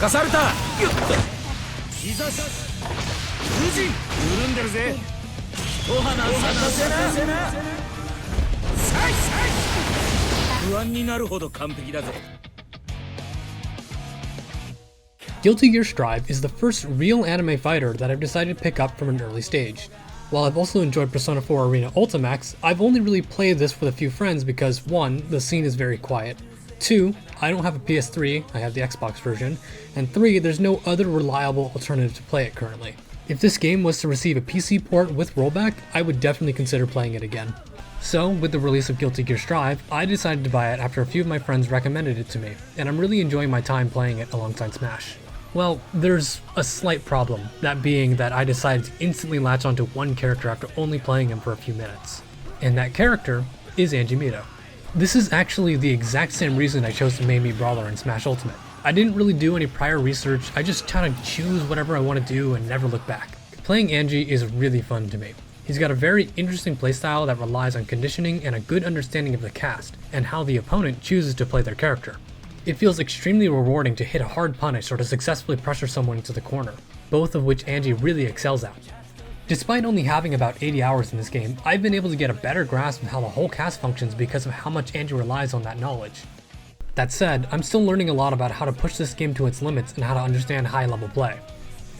された。ゆっと膝しFujin緩んでるぜ。一花咲かせな。さい不安になるほど完璧だぜ。Guilty Gear Strive is the first real anime fighter that I've decided to pick up from an early stage. While I've also enjoyed Persona 4 Arena Ultimax, I've only really played this with a few friends because 1. The scene is very quiet, 2. I don't have a PS3, I have the Xbox version, and 3. There's no other reliable alternative to play it currently. If this game was to receive a PC port with rollback, I would definitely consider playing it again. So, with the release of Guilty Gear Strive, I decided to buy it after a few of my friends recommended it to me, and I'm really enjoying my time playing it alongside Smash. Well, there's a slight problem, that being that I decided to instantly latch onto one character after only playing him for a few minutes. And that character is Anji Mito. This is actually the exact same reason I chose to main Meat Brawler in Smash Ultimate. I didn't really do any prior research, I just kind of choose whatever I want to do and never look back. Playing Anji is really fun to me. He's got a very interesting playstyle that relies on conditioning and a good understanding of the cast, and how the opponent chooses to play their character. It feels extremely rewarding to hit a hard punish or to successfully pressure someone into the corner, both of which Anji really excels at. Despite only having about 80 hours in this game, I've been able to get a better grasp of how the whole cast functions because of how much Anji relies on that knowledge. That said, I'm still learning a lot about how to push this game to its limits and how to understand high level play.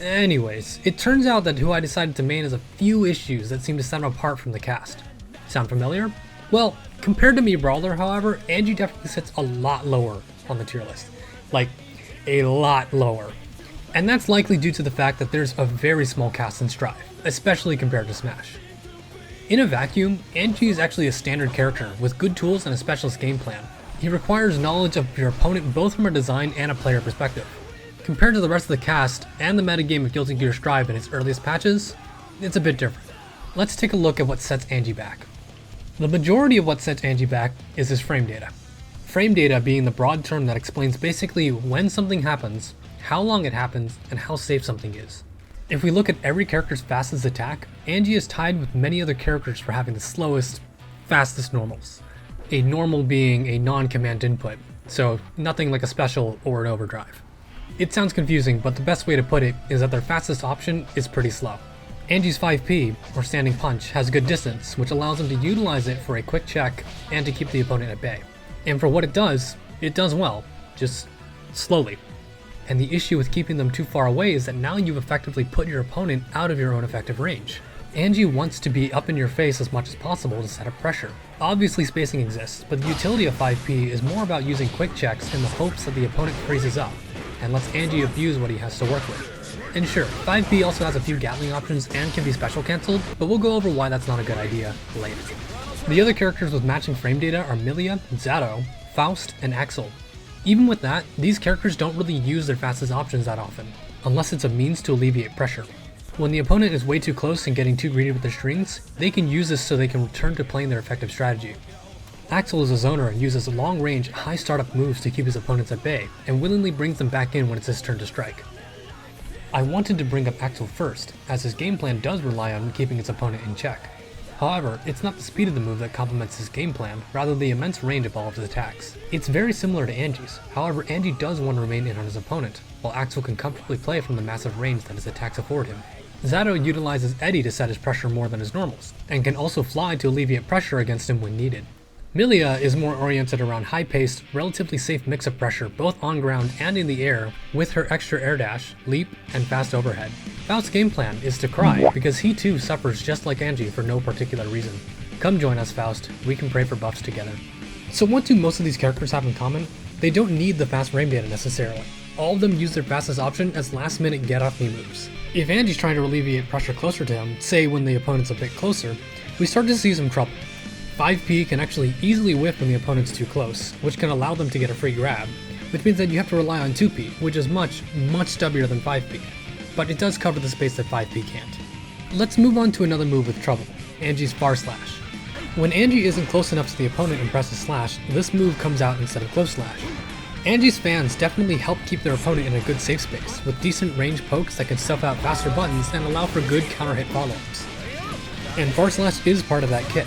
Anyways, it turns out that who I decided to main has a few issues that seem to set him apart from the cast. Sound familiar? Well, compared to Meat Brawler, however, Anji definitely sits a lot lower on the tier list. Like, a lot lower. And that's likely due to the fact that there's a very small cast in Strive, especially compared to Smash. In a vacuum, Anji is actually a standard character with good tools and a specialist game plan. He requires knowledge of your opponent both from a design and a player perspective. Compared to the rest of the cast and the metagame of Guilty Gear Strive in its earliest patches, it's a bit different. Let's take a look at what sets Anji back. The majority of what sets Anji back is his frame data. Frame data being the broad term that explains basically when something happens, how long it happens, and how safe something is. If we look at every character's fastest attack, Anji is tied with many other characters for having the slowest, fastest normals. A normal being a non-command input, so nothing like a special or an overdrive. It sounds confusing, but the best way to put it is that their fastest option is pretty slow. Anji's 5P, or standing punch, has good distance, which allows him to utilize it for a quick check and to keep the opponent at bay. And for what it does well, just slowly. And the issue with keeping them too far away is that now you've effectively put your opponent out of your own effective range. Anji wants to be up in your face as much as possible to set up pressure. Obviously spacing exists, but the utility of 5P is more about using quick checks in the hopes that the opponent freezes up, and lets Anji abuse what he has to work with. And sure, 5P also has a few Gatling options and can be special cancelled, but we'll go over why that's not a good idea later. The other characters with matching frame data are Milia, Zato, Faust, and Axel. Even with that, these characters don't really use their fastest options that often, unless it's a means to alleviate pressure. When the opponent is way too close and getting too greedy with their strings, they can use this so they can return to playing their effective strategy. Axel is a zoner and uses long-range, high startup moves to keep his opponents at bay, and willingly brings them back in when it's his turn to strike. I wanted to bring up Axel first, as his game plan does rely on keeping his opponent in check. However, it's not the speed of the move that complements his game plan, rather the immense range of all of his attacks. It's very similar to Anji's, however Anji does want to remain in on his opponent, while Axel can comfortably play from the massive range that his attacks afford him. Zato utilizes Eddie to set his pressure more than his normals, and can also fly to alleviate pressure against him when needed. Milia is more oriented around high-paced, relatively safe mix of pressure both on ground and in the air, with her extra air dash, leap, and fast overhead. Faust's game plan is to cry, because he too suffers just like Anji for no particular reason. Come join us, Faust, we can pray for buffs together. So what do most of these characters have in common? They don't need the fast frame data necessarily. All of them use their fastest option as last minute get off me moves. If Anji's trying to alleviate pressure closer to him, say when the opponent's a bit closer, we start to see some trouble. 5P can actually easily whiff when the opponent's too close, which can allow them to get a free grab, which means that you have to rely on 2P, which is much stubbier than 5P, but it does cover the space that 5P can't. Let's move on to another move with trouble, Anji's Far Slash. When Anji isn't close enough to the opponent and presses slash, this move comes out instead of close slash. Anji's fans definitely help keep their opponent in a good safe space, with decent range pokes that can stuff out faster buttons and allow for good counter hit follow-ups. And Far Slash is part of that kit.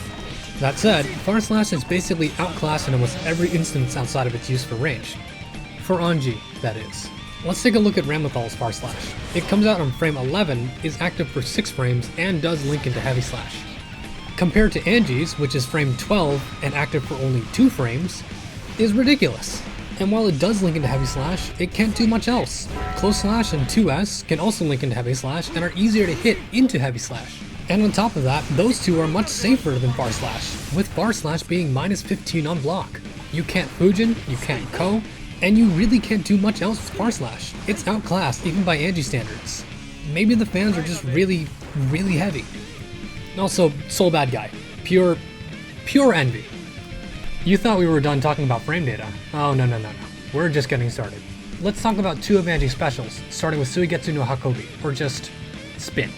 That said, Far Slash is basically outclassed in almost every instance outside of its use for range. For Anji, that is. Let's take a look at Ramlethal's Far Slash. It comes out on frame 11, is active for 6 frames, and does link into Heavy Slash. Compared to Anji's, which is frame 12 and active for only 2 frames, is ridiculous. And while it does link into Heavy Slash, it can't do much else. Close Slash and 2S can also link into Heavy Slash and are easier to hit into Heavy Slash. And on top of that, those two are much safer than Far Slash, with Far Slash being minus 15 on block. You can't Fujin, you can't Ko, and you really can't do much else with Far Slash. It's outclassed even by Anji standards. Maybe the fans are just really heavy. Also, Soul Bad Guy. Pure envy. You thought we were done talking about frame data. Oh no. We're just getting started. Let's talk about 2 of Anji's specials, starting with Suigetsu no Hakobi, or just Spin.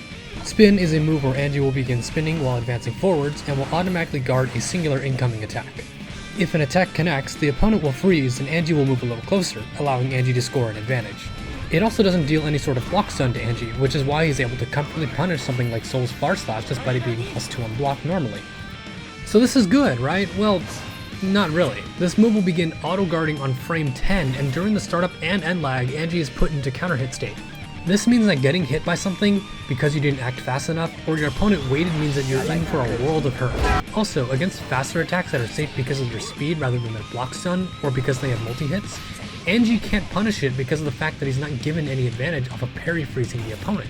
Spin is a move where Anji will begin spinning while advancing forwards and will automatically guard a singular incoming attack. If an attack connects, the opponent will freeze and Anji will move a little closer, allowing Anji to score an advantage. It also doesn't deal any sort of block stun to Anji, which is why he's able to comfortably punish something like Soul's Far Slash despite it being +2 on block normally. So this is good, right? Well, not really. This move will begin auto-guarding on frame 10, and during the startup and end lag, Anji is put into counter hit state. This means that getting hit by something because you didn't act fast enough or your opponent waited means that you're in for a world of hurt. Also, against faster attacks that are safe because of their speed rather than their block stun or because they have multi-hits, Anji can't punish it because of the fact that he's not given any advantage off of parry freezing the opponent.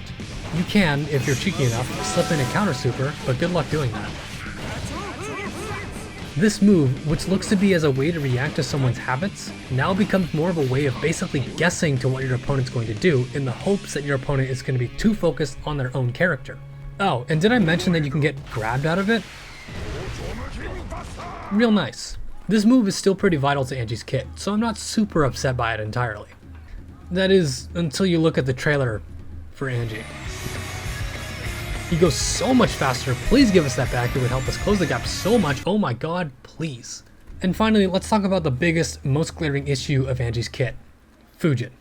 You can, if you're cheeky enough, slip in a counter super, but good luck doing that. This move, which looks to be as a way to react to someone's habits, now becomes more of a way of basically guessing to what your opponent's going to do in the hopes that your opponent is going to be too focused on their own character. Oh, and did I mention that you can get grabbed out of it? Real nice. This move is still pretty vital to Anji's kit, so I'm not super upset by it entirely. That is, until you look at the trailer for Anji. He goes so much faster, please give us that back, it would help us close the gap so much, oh my god, please. And finally, let's talk about the biggest, most glaring issue of Anji's kit, Fujin.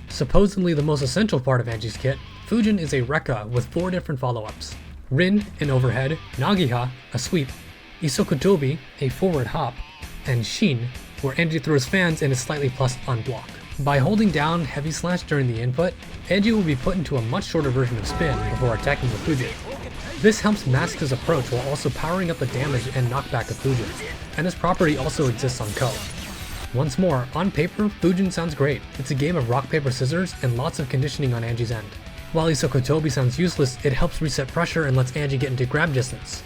Supposedly the most essential part of Anji's kit, Fujin is a rekka with 4 different follow-ups. Rin, an overhead, Nagiha, a sweep, Isokotobi, a forward hop, and Shin, where Anji throws fans and is slightly plus on block. By holding down Heavy Slash during the input, Anji will be put into a much shorter version of spin before attacking with Fujin. This helps mask his approach while also powering up the damage and knockback of Fujin, and this property also exists on Ko. Once more, on paper, Fujin sounds great. It's a game of rock, paper, scissors, and lots of conditioning on Anji's end. While Isokotobi sounds useless, it helps reset pressure and lets Anji get into grab distance.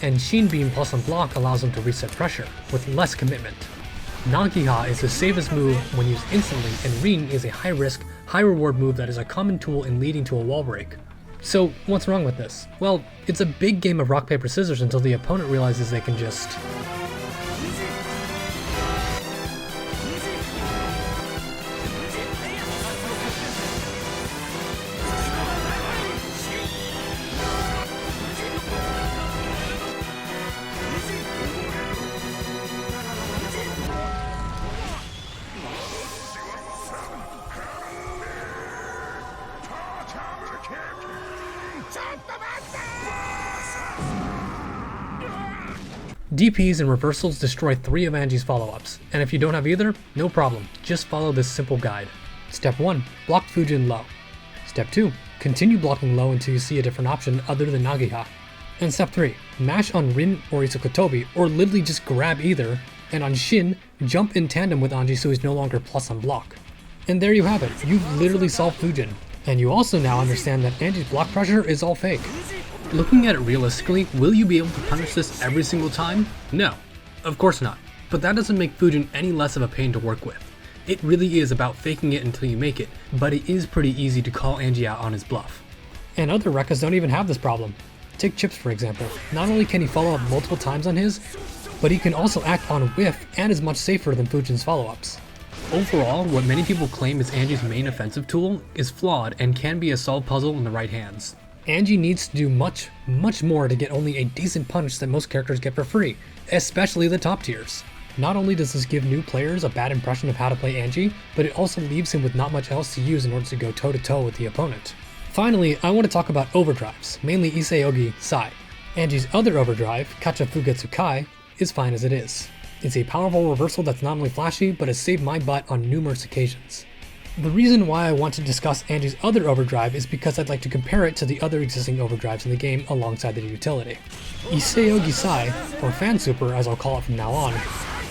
And Shin being plus on block allows him to reset pressure, with less commitment. Nagiha is the safest move when used instantly, and Rin is a high-risk, high-reward move that is a common tool in leading to a wall break. So, what's wrong with this? Well, it's a big game of rock, paper, scissors until the opponent realizes they can just... DPs and reversals destroy 3 of Anji's follow-ups, and if you don't have either, no problem, just follow this simple guide. Step 1. Block Fujin low. Step 2. Continue blocking low until you see a different option other than Nagiha. And Step 3. Mash on Rin or Isokotobi, or literally just grab either, and on Shin, jump in tandem with Anji so he's no longer plus on block. And there you have it, you've literally solved Fujin. And you also now understand that Anji's block pressure is all fake. Looking at it realistically, will you be able to punish this every single time? No, of course not. But that doesn't make Fujin any less of a pain to work with. It really is about faking it until you make it, but it is pretty easy to call Anji out on his bluff. And other rekkas don't even have this problem. Take Chips for example. Not only can he follow up multiple times on his, but he can also act on whiff and is much safer than Fujin's follow-ups. Overall, what many people claim is Anji's main offensive tool is flawed and can be a solved puzzle in the right hands. Anji needs to do much more to get only a decent punish that most characters get for free, especially the top tiers. Not only does this give new players a bad impression of how to play Anji, but it also leaves him with not much else to use in order to go toe-to-toe with the opponent. Finally, I want to talk about overdrives, mainly Iseogi Sai. Anji's other overdrive, Kacha Fugetsu Kai, is fine as it is. It's a powerful reversal that's not only flashy, but has saved my butt on numerous occasions. The reason why I want to discuss Anji's other overdrive is because I'd like to compare it to the other existing overdrives in the game alongside the utility. Iseo Gisai, or Fan Super as I'll call it from now on,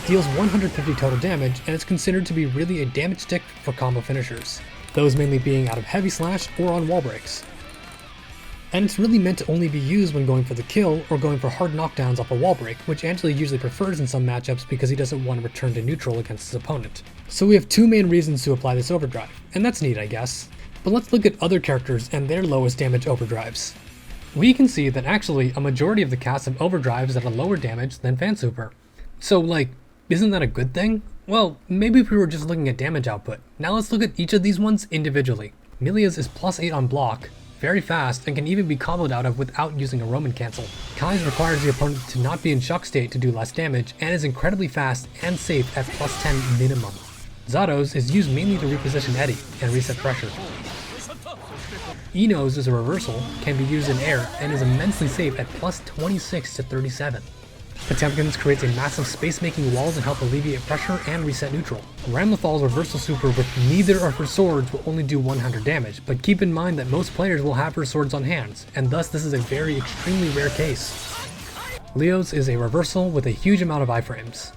deals 150 total damage and is considered to be really a damage stick for combo finishers, those mainly being out of heavy slash or on wall breaks. And it's really meant to only be used when going for the kill or going for hard knockdowns off a wall break, which Anji usually prefers in some matchups because he doesn't want to return to neutral against his opponent. So we have two main reasons to apply this overdrive, and that's neat I guess. But let's look at other characters and their lowest damage overdrives. We can see that actually a majority of the cast have overdrives that are lower damage than Fan Super. So like, isn't that a good thing? Well, maybe if we were just looking at damage output. Now let's look at each of these ones individually. Milia's is +8 on block, very fast, and can even be comboed out of without using a Roman cancel. Kai's requires the opponent to not be in shock state to do less damage, and is incredibly fast and safe at +10 minimum. Zato's is used mainly to reposition Eddie and reset pressure. Ino's is a reversal, can be used in air, and is immensely safe at +26 to 37. Potemkin's creates a massive space-making walls and help alleviate pressure and reset neutral. Ramlethal's reversal super with neither of her swords will only do 100 damage, but keep in mind that most players will have her swords on hands, and thus this is a very extremely rare case. Leo's is a reversal with a huge amount of iframes.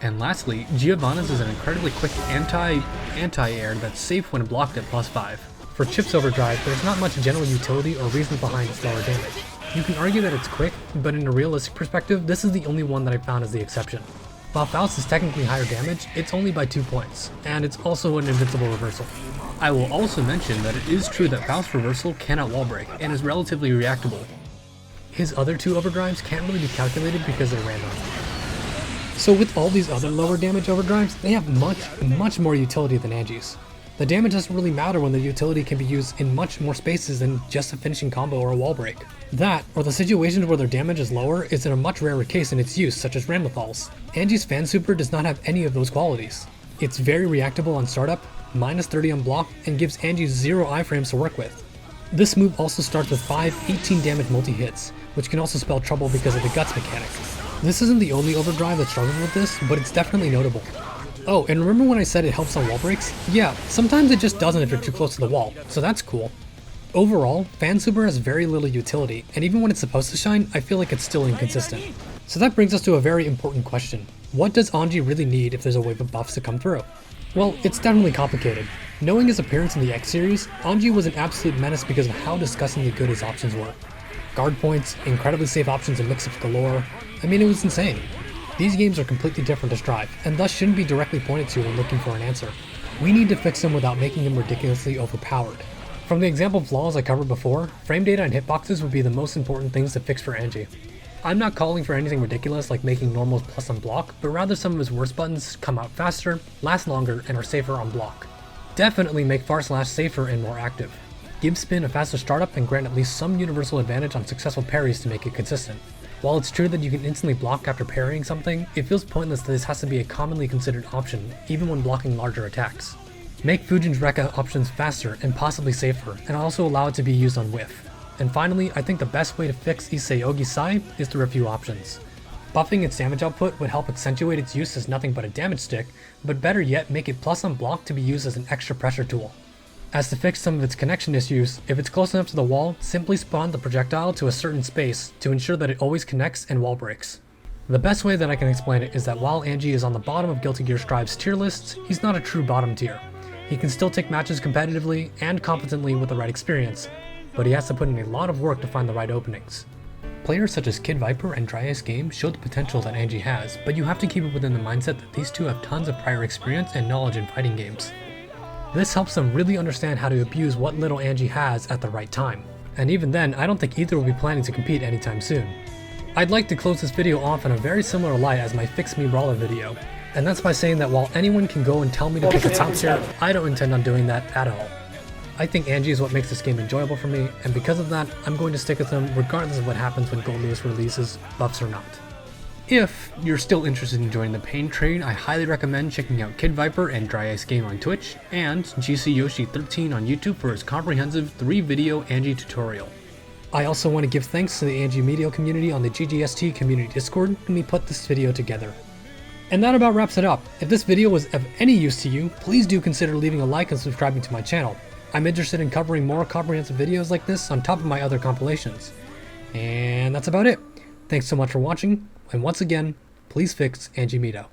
And lastly, Giovanna's is an incredibly quick anti-air that's safe when blocked at +5. For Chip's overdrive, there's not much general utility or reason behind its lower damage. You can argue that it's quick, but in a realistic perspective, this is the only one that I found as the exception. While Faust is technically higher damage, it's only by 2 points, and it's also an invincible reversal. I will also mention that it is true that Faust's reversal cannot wall break, and is relatively reactable. His other two overdrives can't really be calculated because they're random. So with all these other lower damage overdrives, they have much more utility than Anji's. The damage doesn't really matter when the utility can be used in much more spaces than just a finishing combo or a wall break. That, or the situations where their damage is lower, is in a much rarer case in its use, such as Ramlethal's. Anji's Fan Super does not have any of those qualities. It's very reactable on startup, -30 on block, and gives Anji 0 iframes to work with. This move also starts with 5 18 damage multi-hits, which can also spell trouble because of the guts mechanic. This isn't the only overdrive that struggles with this, but it's definitely notable. Oh, and remember when I said it helps on wall breaks? Yeah, sometimes it just doesn't if you're too close to the wall, so that's cool. Overall, Fan Super has very little utility, and even when it's supposed to shine, I feel like it's still inconsistent. So that brings us to a very important question. What does Anji really need if there's a wave of buffs to come through? Well, it's definitely complicated. Knowing his appearance in the X series, Anji was an absolute menace because of how disgustingly good his options were. Guard points, incredibly safe options and mix-ups galore. I mean, it was insane. These games are completely different to Strive, and thus shouldn't be directly pointed to when looking for an answer. We need to fix them without making them ridiculously overpowered. From the example flaws I covered before, frame data and hitboxes would be the most important things to fix for Anji. I'm not calling for anything ridiculous like making normals plus on block, but rather some of his worst buttons come out faster, last longer, and are safer on block. Definitely make far slash safer and more active. Give spin a faster startup and grant at least some universal advantage on successful parries to make it consistent. While it's true that you can instantly block after parrying something, it feels pointless that this has to be a commonly considered option, even when blocking larger attacks. Make Fujin's rekka options faster and possibly safer, and also allow it to be used on whiff. And finally, I think the best way to fix Iseo Gisai is through a few options. Buffing its damage output would help accentuate its use as nothing but a damage stick, but better yet make it plus on block to be used as an extra pressure tool. As to fix some of its connection issues, if it's close enough to the wall, simply spawn the projectile to a certain space to ensure that it always connects and wall breaks. The best way that I can explain it is that while Anji is on the bottom of Guilty Gear Strive's tier lists, he's not a true bottom tier. He can still take matches competitively and competently with the right experience, but he has to put in a lot of work to find the right openings. Players such as Kid Viper and Dry Ice Game show the potential that Anji has, but you have to keep it within the mindset that these two have tons of prior experience and knowledge in fighting games. This helps them really understand how to abuse what little Anji has at the right time. And even then, I don't think either will be planning to compete anytime soon. I'd like to close this video off in a very similar light as my Fix Me Brawler video, and that's by saying that while anyone can go and tell me to pick a top tier, I don't intend on doing that at all. I think Anji is what makes this game enjoyable for me, and because of that, I'm going to stick with him regardless of what happens when Goldlewis releases, buffs or not. If you're still interested in joining the Pain Train, I highly recommend checking out Kid Viper and Dry Ice Game on Twitch, and GC Yoshi 13 on YouTube for his comprehensive 3-video Anji tutorial. I also want to give thanks to the Anji Mito community on the GGST community Discord when we put this video together. And that about wraps it up. If this video was of any use to you, please do consider leaving a like and subscribing to my channel. I'm interested in covering more comprehensive videos like this on top of my other compilations. And that's about it. Thanks so much for watching, and once again, please fix Anji Mito.